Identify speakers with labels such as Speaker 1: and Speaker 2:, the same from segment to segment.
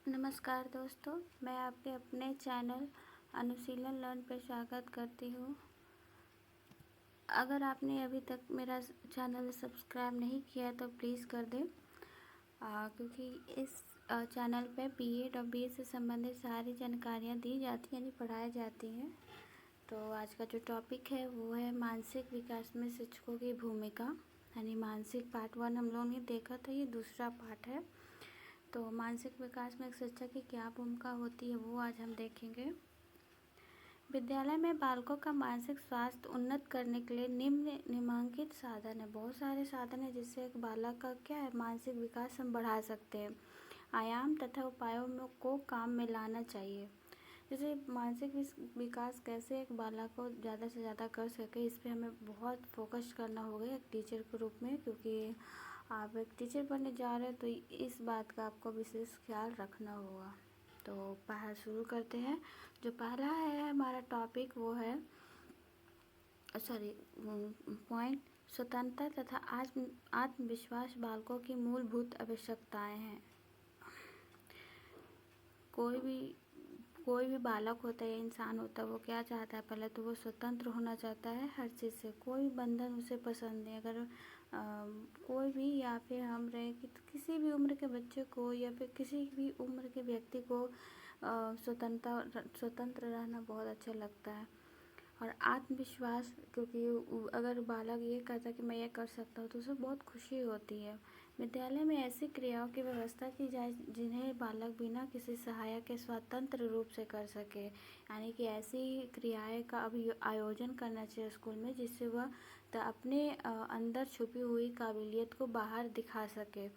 Speaker 1: नमस्कार दोस्तों, मैं आपके अपने चैनल अनुशीलन लर्न पर स्वागत करती हूँ। अगर आपने अभी तक मेरा चैनल सब्सक्राइब नहीं किया है तो प्लीज़ कर दें, क्योंकि इस चैनल पे बीएड और बीए से संबंधित सारी जानकारियाँ दी जाती हैं, यानी पढ़ाई जाती हैं। तो आज का जो टॉपिक है वो है मानसिक विकास में शिक्षकों की भूमिका, यानी मानसिक पार्ट 1 हम लोगों ने देखा था, ये दूसरा पार्ट है। तो मानसिक विकास में एक शिक्षक की क्या भूमिका होती है वो आज हम देखेंगे। विद्यालय में बालकों का मानसिक स्वास्थ्य उन्नत करने के लिए निम्नलिखित साधन है। बहुत सारे साधन है जिससे एक बालक का क्या है, मानसिक विकास हम बढ़ा सकते हैं। आयाम तथा उपायों को काम में लाना चाहिए। जैसे मानसिक विकास कैसे एक बालक को ज़्यादा से ज़्यादा कर सके, इस पर हमें बहुत फोकस करना होगा एक टीचर के रूप में, क्योंकि आप एक टीचर बनने जा रहे हैं तो इस बात का आपको विशेष ख्याल रखना होगा। तो पहले शुरू करते हैं। जो पहला है हमारा टॉपिक वो है पॉइंट स्वतंत्रता तथा आत्मविश्वास बालकों की मूलभूत आवश्यकताएं हैं। कोई भी बालक होता है, इंसान होता है, वो क्या चाहता है, पहले तो वो स्वतंत्र होना चाहता है हर चीज़ से। कोई बंधन उसे पसंद नहीं। अगर कोई भी, या फिर हम रहे कि किसी भी उम्र के बच्चे को या फिर किसी भी उम्र के व्यक्ति को स्वतंत्र रहना बहुत अच्छा लगता है। और आत्मविश्वास, क्योंकि अगर बालक ये कहता है कि मैं ये कर सकता हूँ तो उसे बहुत खुशी होती है। विद्यालय में ऐसी क्रियाओं की व्यवस्था की जाए जिन्हें बालक बिना किसी सहायक के स्वतंत्र रूप से कर सके, यानी कि ऐसी क्रियाएं का अभी आयोजन करना चाहिए स्कूल में जिससे वह अपने अंदर छुपी हुई काबिलियत को बाहर दिखा सके।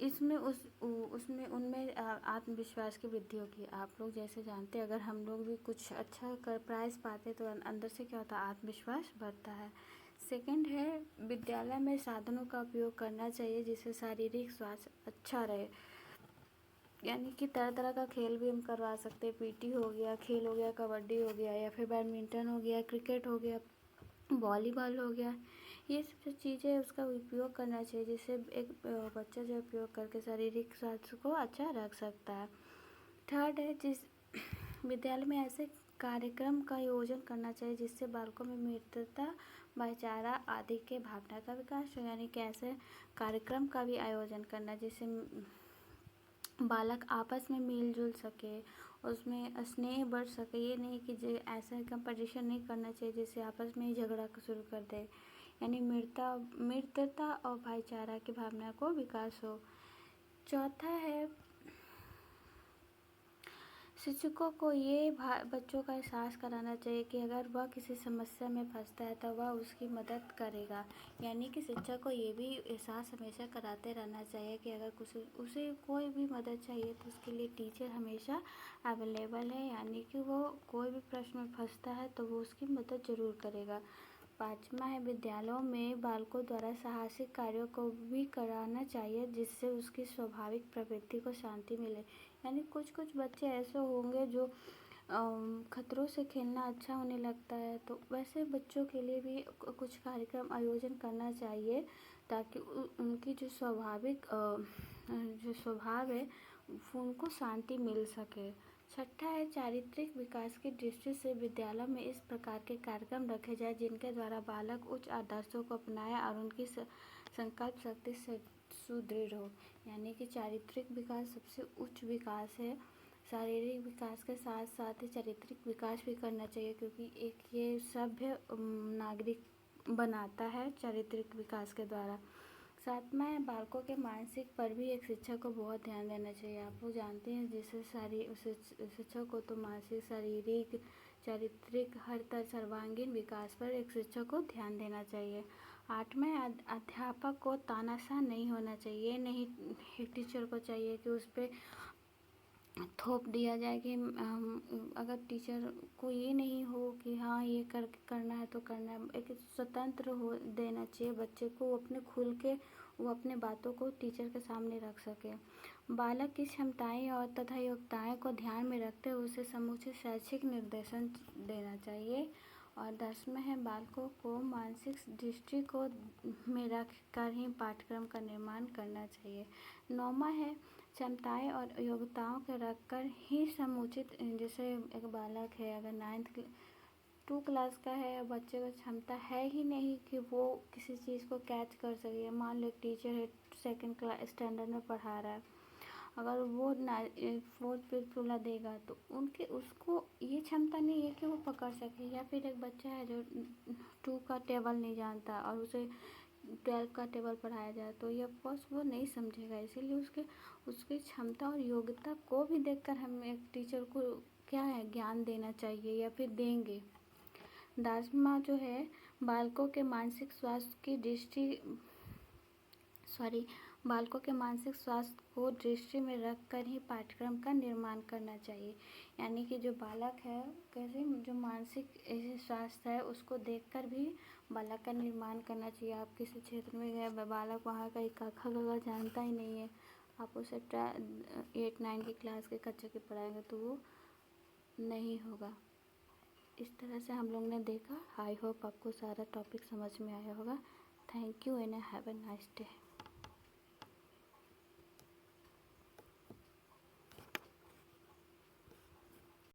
Speaker 1: इसमें उसमें उनमें आत्मविश्वास की वृद्धि होगी। आप लोग जैसे जानते हैं, अगर हम लोग भी कुछ अच्छा कर प्राइज़ पाते तो अंदर से क्या होता है, आत्मविश्वास बढ़ता है। सेकंड है, विद्यालय में साधनों का उपयोग करना चाहिए जिससे शारीरिक स्वास्थ्य अच्छा रहे, यानी कि तरह तरह का खेल भी हम करवा सकते हैं। पीटी हो गया, खेल हो गया, कबड्डी हो गया, या फिर बैडमिंटन हो गया, क्रिकेट हो गया, वॉलीबॉल हो गया। ये सब जो चीज़ें उसका उपयोग करना चाहिए जिससे एक बच्चा जो उपयोग करके शारीरिक स्वास्थ्य को अच्छा रख सकता है। थर्ड है, जिस विद्यालय में ऐसे कार्यक्रम का आयोजन करना चाहिए जिससे बालकों में मित्रता, भाईचारा आदि के भावना का विकास हो, यानी कि ऐसे कार्यक्रम का भी आयोजन करना जिससे बालक आपस में मिलजुल सके, उसमें स्नेह बढ़ सके। ये नहीं कि जो ऐसा कंपटीशन नहीं करना चाहिए जिससे आपस में ही झगड़ा शुरू कर दे, यानी मित्रता और भाईचारा की भावना को विकास हो। चौथा है, शिक्षकों को ये बच्चों का एहसास कराना चाहिए कि अगर वह किसी समस्या में फंसता है तो वह उसकी मदद करेगा, यानी कि शिक्षक को ये भी एहसास हमेशा कराते रहना चाहिए कि अगर कुछ उसे कोई भी मदद चाहिए तो उसके लिए टीचर हमेशा अवेलेबल है, यानी कि वो कोई भी प्रश्न में फंसता है तो वो उसकी मदद ज़रूर करेगा। पाँचवा है, विद्यालयों में बालकों द्वारा साहसिक कार्यों को भी कराना चाहिए जिससे उसकी स्वाभाविक प्रवृत्ति को शांति मिले, यानी कुछ बच्चे ऐसे होंगे जो खतरों से खेलना अच्छा होने लगता है, तो वैसे बच्चों के लिए भी कुछ कार्यक्रम आयोजन करना चाहिए ताकि उनकी जो स्वाभाविक जो स्वभाव है उनको शांति मिल सके। छठा है, चारित्रिक विकास की दृष्टि से विद्यालय में इस प्रकार के कार्यक्रम रखे जाए जिनके द्वारा बालक उच्च आदर्शों को अपनाए और उनकी संकल्प शक्ति से सुदृढ़ हो, यानी कि चारित्रिक विकास सबसे उच्च विकास है। शारीरिक विकास के साथ साथ ही चारित्रिक विकास भी करना चाहिए, क्योंकि एक ये सभ्य नागरिक बनाता है चारित्रिक विकास के द्वारा। सातवां है, बालकों के मानसिक पर भी एक शिक्षक को बहुत ध्यान देना चाहिए। आप लोग जानते हैं जैसे शिक्षक को तो मानसिक, शारीरिक, चारित्रिक हर तरह सर्वांगीण विकास पर एक शिक्षक को ध्यान देना चाहिए। आठवें, अध्यापक को तानाशाह नहीं होना चाहिए। नहीं, टीचर को चाहिए कि उस पर थोप दिया जाए कि अगर टीचर को ये नहीं हो कि हाँ ये करना है तो करना है। एक स्वतंत्र हो देना चाहिए बच्चे को, अपने खुल के वो अपने बातों को टीचर के सामने रख सके। बालक की क्षमताएं और तथा योग्यताएं को ध्यान में रखते हुए उसे समुचित शैक्षिक निर्देशन देना चाहिए। और 10वां है, बालकों को मानसिक दृष्टि को में रख कर ही पाठ्यक्रम का निर्माण करना चाहिए। 9वां है, क्षमताएं और योग्यताओं को रखकर ही समुचित, जैसे एक बालक है अगर 2 क्लास का है और बच्चे को क्षमता है ही नहीं कि वो किसी चीज़ को कैच कर सके। मान लो एक टीचर है सेकंड क्लास स्टैंडर्ड में पढ़ा रहा है, अगर वो 4th फिफ्थ वाला देगा तो उनके उसको ये क्षमता नहीं है कि वो पकड़ सके। या फिर एक बच्चा है जो 2 का टेबल नहीं जानता और उसे 12 का टेबल पढ़ाया जाए तो ये बस वो नहीं समझेगा। इसीलिए उसके उसकी क्षमता और योग्यता को भी देखकर हम एक टीचर को क्या है ज्ञान देना चाहिए या फिर देंगे। दासमा जो है बालकों के मानसिक स्वास्थ्य की दृष्टि बालकों के मानसिक स्वास्थ्य को दृष्टि में रखकर ही पाठ्यक्रम का निर्माण करना चाहिए। यानी कि जो बालक है कैसे जो मानसिक स्वास्थ्य है उसको देखकर भी बालक का निर्माण करना चाहिए। आप किसी क्षेत्र में गए बालक वहाँ का क ख ग घ जानता ही नहीं है, आप उसे 8 9 की क्लास के कच्चे की पढ़ाएंगे तो वो नहीं होगा। इस तरह से हम लोग ने देखा। आई होप आपको सारा टॉपिक समझ में आया होगा। Thank you and have a nice day.